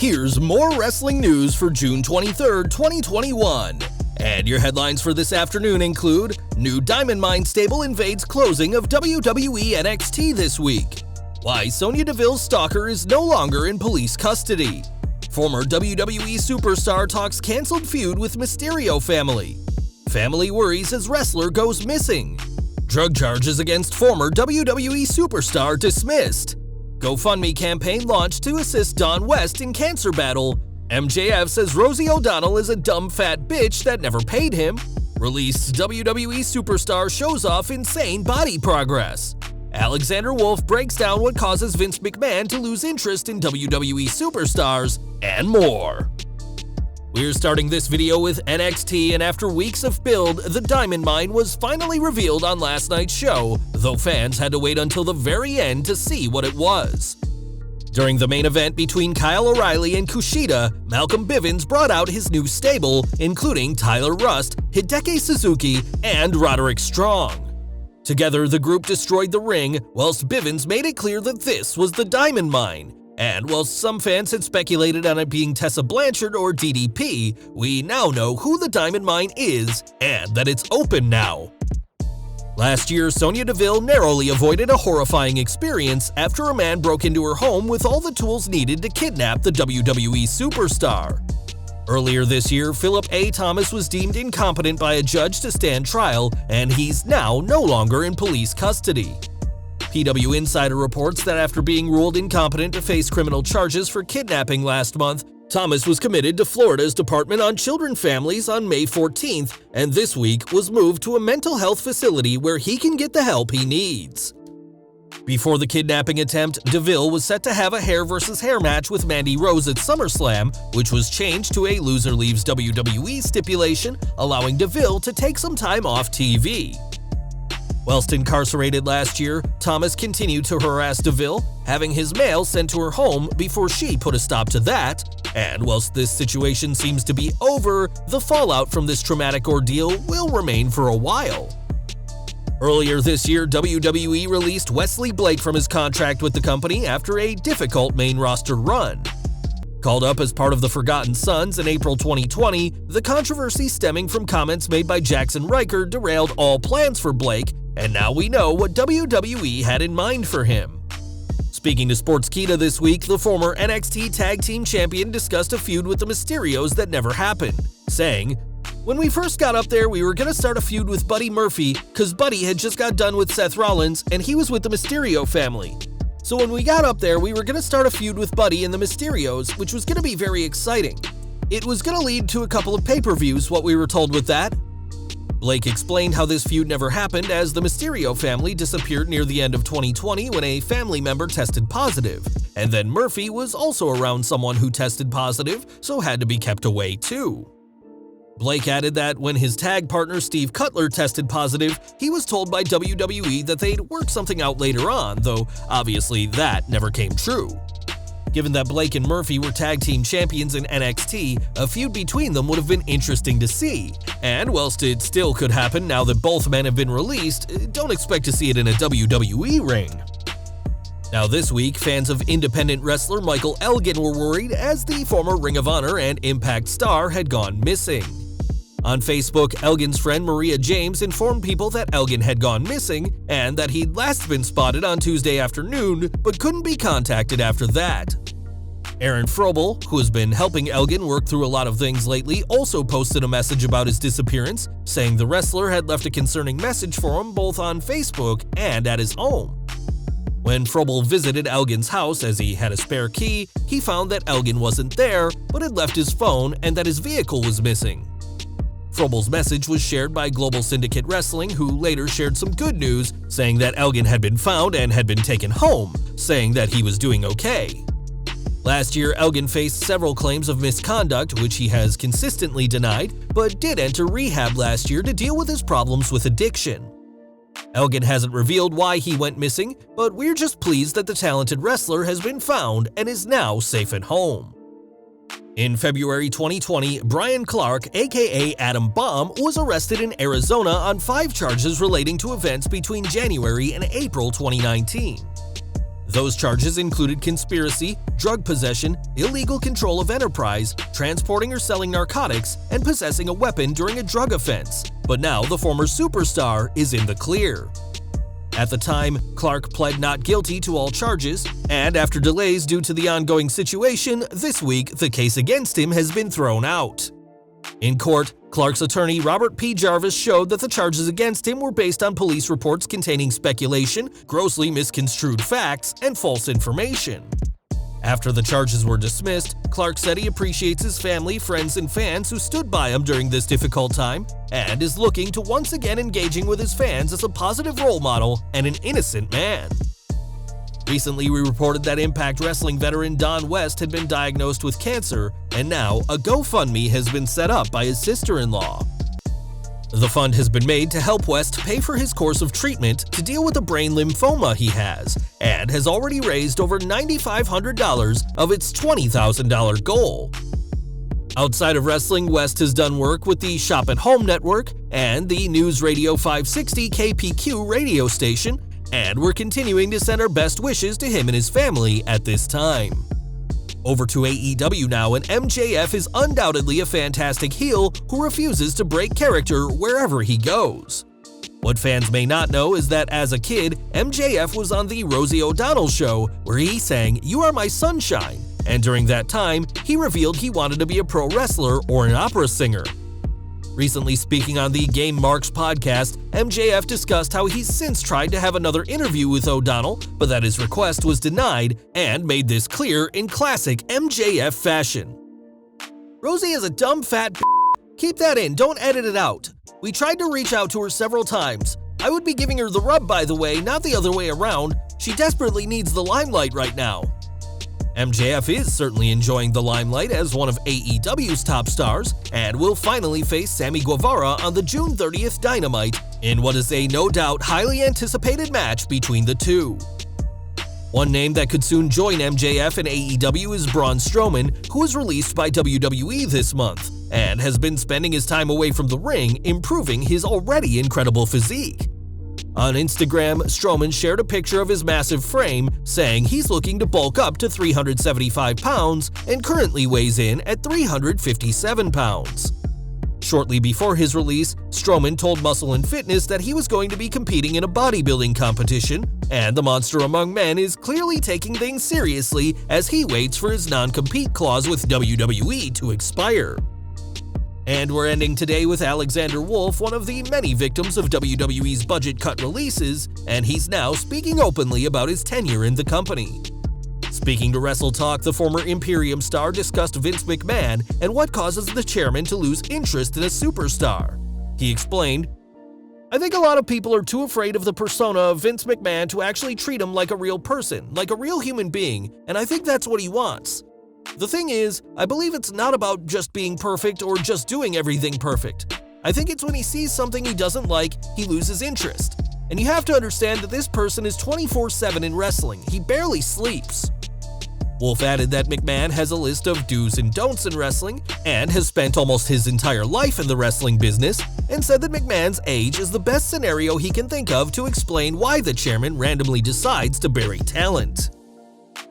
Here's more wrestling news for June 23, 2021. And your headlines for this afternoon include new Diamond Mine stable invades closing of WWE NXT this week, why Sonya Deville's Stalker is no longer in police custody, former WWE superstar talks canceled feud with Mysterio family worries as wrestler goes missing, drug charges against former WWE superstar dismissed, GoFundMe campaign launched to assist Don West in cancer battle, MJF says Rosie O'Donnell is a dumb fat bitch that never paid him, released WWE superstar shows off insane body progress, Alexander Wolfe breaks down what causes Vince McMahon to lose interest in WWE superstars, and more. We're starting this video with NXT, and after weeks of build, the Diamond Mine was finally revealed on last night's show, though fans had to wait until the very end to see what it was. During the main event between Kyle O'Reilly and Kushida, Malcolm Bivens brought out his new stable, including Tyler Rust, Hideki Suzuki, and Roderick Strong. Together, the group destroyed the ring, whilst Bivens made it clear that this was the Diamond Mine. And whilst some fans had speculated on it being Tessa Blanchard or DDP, we now know who the Diamond Mine is and that it's open now. Last year, Sonya Deville narrowly avoided a horrifying experience after a man broke into her home with all the tools needed to kidnap the WWE superstar. Earlier this year, Philip A. Thomas was deemed incompetent by a judge to stand trial, and he's now no longer in police custody. PW Insider reports that after being ruled incompetent to face criminal charges for kidnapping last month, Thomas was committed to Florida's Department on Children Families on May 14th, and this week was moved to a mental health facility where he can get the help he needs. Before the kidnapping attempt, Deville was set to have a hair versus hair match with Mandy Rose at SummerSlam, which was changed to a loser leaves WWE stipulation, allowing Deville to take some time off TV. Whilst incarcerated last year, Thomas continued to harass Deville, having his mail sent to her home before she put a stop to that. And whilst this situation seems to be over, the fallout from this traumatic ordeal will remain for a while. Earlier this year, WWE released Wesley Blake from his contract with the company after a difficult main roster run. Called up as part of the Forgotten Sons in April 2020, the controversy stemming from comments made by Jackson Riker derailed all plans for Blake, and now we know what WWE had in mind for him. Speaking to Sportskeeda this week, the former NXT Tag Team Champion discussed a feud with the Mysterios that never happened, saying, "When we first got up there, we were gonna start a feud with Buddy Murphy, cause Buddy had just got done with Seth Rollins and he was with the Mysterio family. So when we got up there, we were gonna start a feud with Buddy and the Mysterios, which was gonna be very exciting. It was gonna lead to a couple of pay-per-views, what we were told with that." Blake explained how this feud never happened as the Mysterio family disappeared near the end of 2020 when a family member tested positive, and then Murphy was also around someone who tested positive, so had to be kept away too. Blake added that when his tag partner Steve Cutler tested positive, he was told by WWE that they'd work something out later on, though obviously that never came true. Given that Blake and Murphy were tag team champions in NXT, a feud between them would have been interesting to see, and whilst it still could happen now that both men have been released, don't expect to see it in a WWE ring. Now this week, fans of independent wrestler Michael Elgin were worried as the former Ring of Honor and Impact star had gone missing. On Facebook, Elgin's friend Maria James informed people that Elgin had gone missing and that he'd last been spotted on Tuesday afternoon but couldn't be contacted after that. Aaron Frobel, who has been helping Elgin work through a lot of things lately, also posted a message about his disappearance, saying the wrestler had left a concerning message for him both on Facebook and at his home. When Frobel visited Elgin's house as he had a spare key, he found that Elgin wasn't there but had left his phone and that his vehicle was missing. Frobel's message was shared by Global Syndicate Wrestling, who later shared some good news, saying that Elgin had been found and had been taken home, saying that he was doing okay. Last year, Elgin faced several claims of misconduct, which he has consistently denied, but did enter rehab last year to deal with his problems with addiction. Elgin hasn't revealed why he went missing, but we're just pleased that the talented wrestler has been found and is now safe at home. In February 2020, Brian Clark, aka Adam Bomb, was arrested in Arizona on 5 charges relating to events between January and April 2019. Those charges included conspiracy, drug possession, illegal control of enterprise, transporting or selling narcotics, and possessing a weapon during a drug offense. But now the former superstar is in the clear. At the time, Clark pled not guilty to all charges, and after delays due to the ongoing situation, this week the case against him has been thrown out. In court, Clark's attorney Robert P. Jarvis showed that the charges against him were based on police reports containing speculation, grossly misconstrued facts, and false information. After the charges were dismissed, Clark said he appreciates his family, friends, and fans who stood by him during this difficult time, and is looking to once again engaging with his fans as a positive role model and an innocent man. Recently, we reported that Impact Wrestling veteran Don West had been diagnosed with cancer, and now a GoFundMe has been set up by his sister-in-law. The fund has been made to help West pay for his course of treatment to deal with the brain lymphoma he has, and has already raised over $9,500 of its $20,000 goal. Outside of wrestling, West has done work with the Shop at Home network and the News Radio 560 KPQ radio station, and we're continuing to send our best wishes to him and his family at this time. Over to AEW now, and MJF is undoubtedly a fantastic heel who refuses to break character wherever he goes. What fans may not know is that as a kid, MJF was on the Rosie O'Donnell show where he sang "You Are My Sunshine," and during that time, he revealed he wanted to be a pro wrestler or an opera singer. Recently speaking on the Game Marks podcast, MJF discussed how he's since tried to have another interview with O'Donnell, but that his request was denied, and made this clear in classic MJF fashion. "Rosie is a dumb fat b***. Keep that in, don't edit it out. We tried to reach out to her several times. I would be giving her the rub, by the way, not the other way around. She desperately needs the limelight right now." MJF is certainly enjoying the limelight as one of AEW's top stars, and will finally face Sammy Guevara on the June 30th Dynamite in what is a no doubt highly anticipated match between the two. One name that could soon join MJF in AEW is Braun Strowman, who was released by WWE this month, and has been spending his time away from the ring improving his already incredible physique. On Instagram, Strowman shared a picture of his massive frame, saying he's looking to bulk up to 375 pounds and currently weighs in at 357 pounds. Shortly before his release, Strowman told Muscle & Fitness that he was going to be competing in a bodybuilding competition, and the monster among men is clearly taking things seriously as he waits for his non-compete clause with WWE to expire. And we're ending today with Alexander Wolfe, one of the many victims of WWE's budget cut releases, and he's now speaking openly about his tenure in the company. Speaking to Wrestle Talk, the former Imperium star discussed Vince McMahon and what causes the chairman to lose interest in a superstar. He explained, "I think a lot of people are too afraid of the persona of Vince McMahon to actually treat him like a real person, like a real human being, and I think that's what he wants. The thing is, I believe it's not about just being perfect or just doing everything perfect. I think it's when he sees something he doesn't like, he loses interest. And you have to understand that this person is 24/7 in wrestling. He barely sleeps." Wolfe added that McMahon has a list of do's and don'ts in wrestling and has spent almost his entire life in the wrestling business, and said that McMahon's age is the best scenario he can think of to explain why the chairman randomly decides to bury talent.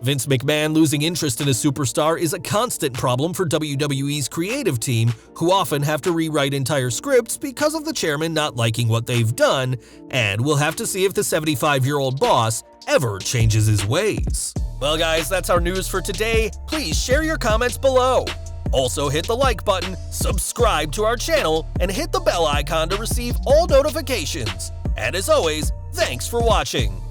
Vince McMahon losing interest in a superstar is a constant problem for WWE's creative team, who often have to rewrite entire scripts because of the chairman not liking what they've done, and we'll have to see if the 75-year-old boss ever changes his ways. Well guys, that's our news for today. Please share your comments below. Also hit the like button, subscribe to our channel, and hit the bell icon to receive all notifications. And as always, thanks for watching.